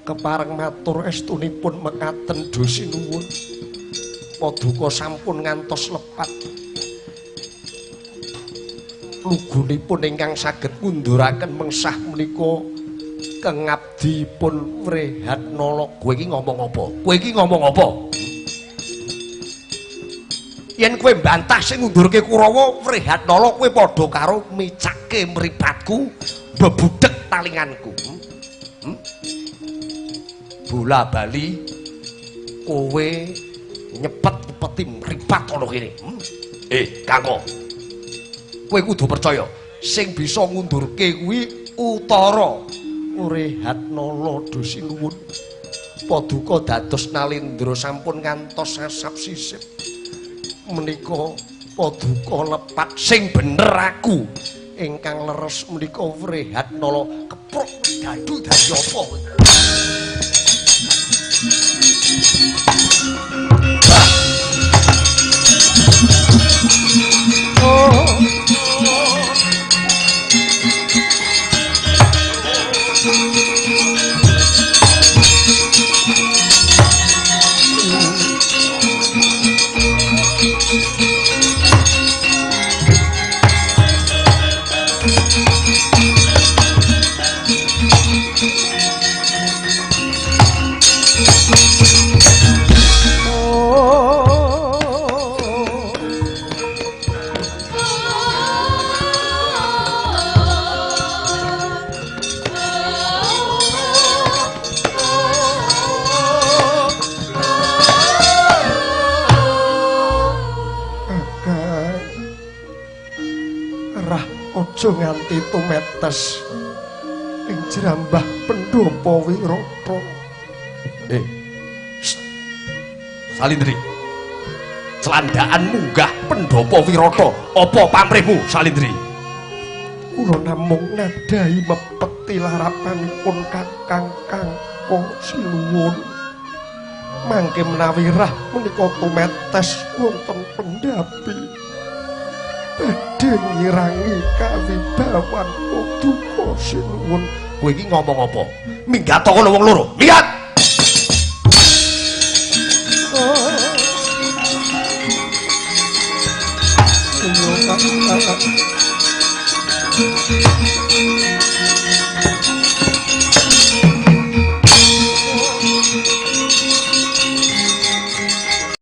Kepareng matur estunipun mekaten dosi nuwun. Paduka sampun ngantos lepat. Lugunipun ingkang saged ngunduraken mengsah menika kengabdipun Wrehatnala. Kowe iki ngomong apa? Kowe iki ngomong apa? Yen kowe mbantah sing ngundurke Kurawa, Wrehatnala kowe padha karo micake mripatku, bebudhek talinganku. Bola bali kowe nyepet-nyepeti mripat ana kene. Kakang. Kowe kudu percaya, sing bisa ngundurke kuwi Utara Wrehatnala dosi nuwun. Paduka dados Nalendra sampun ngantos sasap sisip. Menika paduka lepat sing bener aku ingkang leres menika Wrehatnala keprok gaduh dadi apa kowe. Aja nganti tumetes ing jrambah Pendhapa Wirata. Salindri. Celandaan munggah Pendhapa Wirata. Apa pamrihmu, Salindri? Kula namung nadahi mepeti larapanipun Kakang Kangka Sinuwun. Mangke menawi rah menika tumetes wonten pendhapi. Badhe ngirangi kawibawan Paduka Sinuwun. Kowe iki ngomong apa? Minggat kono wong loro. Minggat.